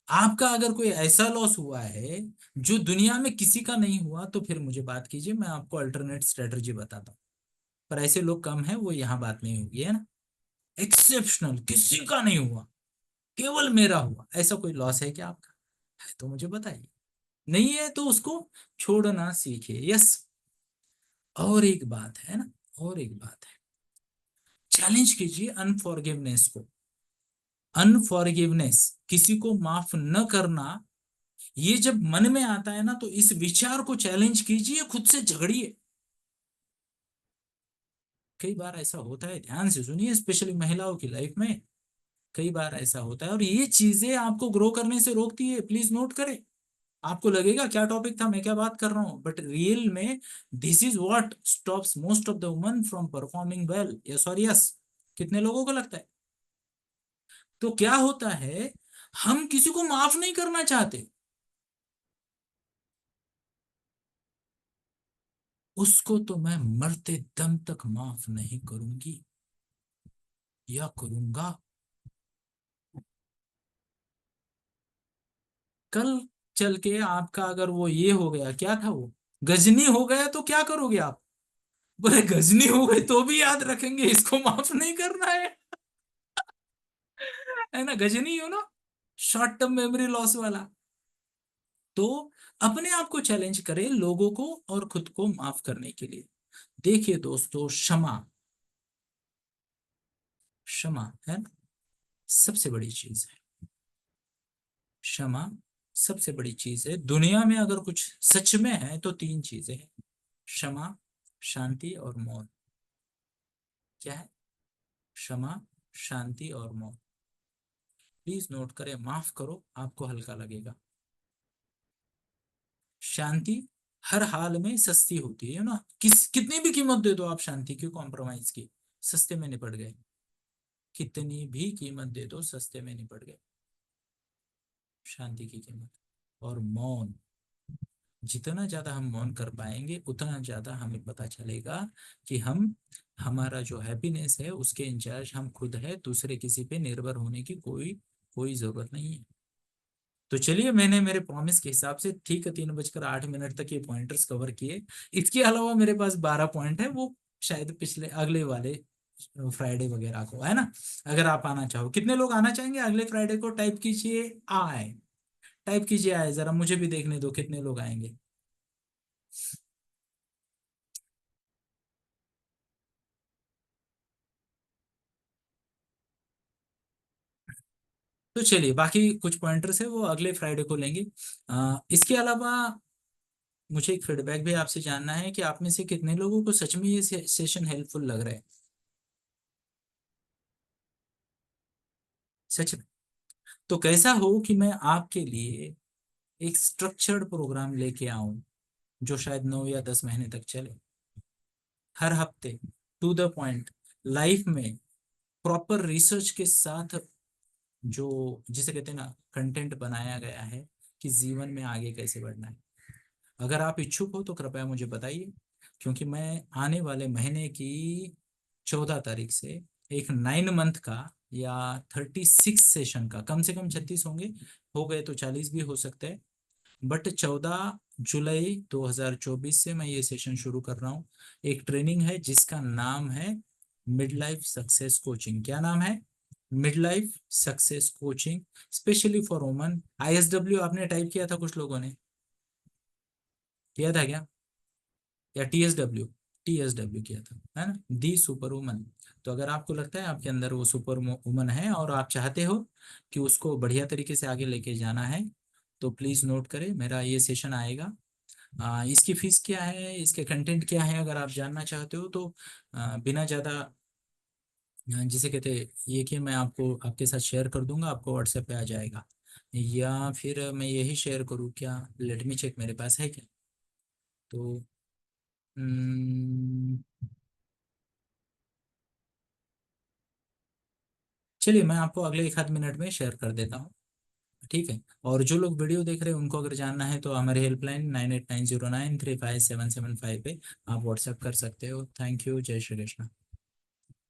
आपका अगर कोई ऐसा लॉस हुआ है जो दुनिया में किसी का नहीं हुआ, तो फिर मुझे बात कीजिए, मैं आपको अल्टरनेट स्ट्रेटजी बताता हूँ। पर ऐसे लोग कम है, वो यहाँ बात नहीं होगी, है ना। एक्सेप्शनल, किसी का नहीं हुआ, केवल मेरा हुआ, ऐसा कोई लॉस है क्या आपका? है तो मुझे बताइए। नहीं है तो उसको छोड़ना सीखिए। यस। और एक बात है ना, और एक बात है, चैलेंज कीजिए अनफॉरगिवनेस को। अनफॉरगिवनेस, किसी को माफ न करना, ये जब मन में आता है ना, तो इस विचार को चैलेंज कीजिए, खुद से झगड़िए। कई बार ऐसा होता है, ध्यान से सुनिए, स्पेशली महिलाओं की लाइफ में कई बार ऐसा होता है, और ये चीजें आपको ग्रो करने से रोकती है, प्लीज नोट करें। आपको लगेगा क्या टॉपिक था, मैं क्या बात कर रहा हूं, बट रियल में this is what stops most of the woman from performing well. Yes और यस। कितने लोगों को लगता है? तो क्या होता है, हम किसी को माफ नहीं करना चाहते। उसको तो मैं मरते दम तक माफ नहीं करूंगी या करूंगा। कल चल के आपका अगर वो ये हो गया, क्या था वो, गजनी हो गया, तो क्या करोगे आप? बोले गजनी हो गई तो भी याद रखेंगे, इसको माफ नहीं करना है ना, गजनी हो ना, शॉर्ट टर्म मेमोरी लॉस वाला। तो अपने आप को चैलेंज करें, लोगों को और खुद को माफ करने के लिए। देखिए दोस्तों, क्षमा, क्षमा है ना, सबसे बड़ी चीज है। क्षमा सबसे बड़ी चीज है दुनिया में। अगर कुछ सच में है तो तीन चीजें हैं: क्षमा, शांति और मौन। क्या है? क्षमा, शांति और मौन। प्लीज नोट करें, माफ करो, आपको हल्का लगेगा। शांति हर हाल में सस्ती होती है ना, कितनी भी कीमत दे दो आप, शांति क्यों कॉम्प्रोमाइज की, सस्ते में निपट गए। कितनी भी कीमत दे दो, सस्ते में निपट गए शांति की कीमत। और मौन, जितना ज्यादा हम मौन कर पाएंगे, उतना ज्यादा हमें पता चलेगा कि हम, हमारा जो हैप्पीनेस है उसके इंचार्ज हम खुद है, दूसरे किसी पे निर्भर होने की कोई कोई जरूरत नहीं है। तो चलिए, मैंने मेरे प्रॉमिस के हिसाब से ठीक 3:08 तक ये पॉइंटर्स कवर किए। इसके अलावा मेरे पास 12 पॉइंट है, वो शायद पिछले अगले वाले फ्राइडे वगैरह को, है ना। अगर आप आना चाहो, कितने लोग आना चाहेंगे अगले फ्राइडे को? टाइप कीजिए आए, टाइप कीजिए आए, जरा मुझे भी देखने दो कितने लोग आएंगे। तो चलिए, बाकी कुछ पॉइंटर्स है वो अगले फ्राइडे को लेंगे। इसके अलावा मुझे एक फीडबैक भी आपसे जानना है कि आप में से कितने लोगों को सच में ये सेशन हेल्पफुल लग रहा है, सच में। तो कैसा हो कि मैं आपके लिए एक स्ट्रक्चर्ड प्रोग्राम लेके आऊं, जो शायद 9 या 10 महीने तक चले। हर हफ्ते, टू द पॉइंट, लाइफ में प्रॉपर रिसर्च के साथ, जो जिसे कहते हैं ना, कंटेंट बनाया गया है कि जीवन में आगे कैसे बढ़ना है। अगर आप इच्छुक हो तो कृपया मुझे बताइए, क्योंकि मैं आने वाले महीने की 14 तारीख से एक 9 मंथ का या 36 सेशन का, कम से कम 36 होंगे, हो गए तो 40 भी हो सकते हैं, बट 14 जुलाई 2024 से मैं ये सेशन शुरू कर रहा हूँ। एक ट्रेनिंग है जिसका नाम है मिड लाइफ सक्सेस कोचिंग। क्या नाम है? Mid life success coaching, specially for woman. ISW आपने टाइप किया था, कुछ लोगों ने किया था क्या? या TSW? TSW किया था, है ना, दी सुपर वुमन। तो अगर आपको लगता है आपके अंदर वो सुपर वुमन है और आप चाहते हो कि उसको बढ़िया तरीके से आगे लेके जाना है, तो प्लीज नोट करें, मेरा ये सेशन आएगा। इसकी फीस क्या है, इसके कंटेंट क्या है, अगर आप जानना चाहते हो तो बिना ज़्यादा जिसे कहते हैं, ये कि मैं आपको आपके साथ शेयर कर दूंगा, आपको व्हाट्सएप पे आ जाएगा, या फिर मैं यही शेयर करूँ क्या? लेट मी चेक, मेरे पास है क्या? तो हम्म, चलिए मैं आपको अगले एक आध मिनट में शेयर कर देता हूँ। ठीक है। और जो लोग वीडियो देख रहे हैं उनको अगर जानना है तो हमारे हेल्पलाइन 9890935775 पे आप व्हाट्सएप कर सकते हो। Thank you. जय श्री कृष्ण।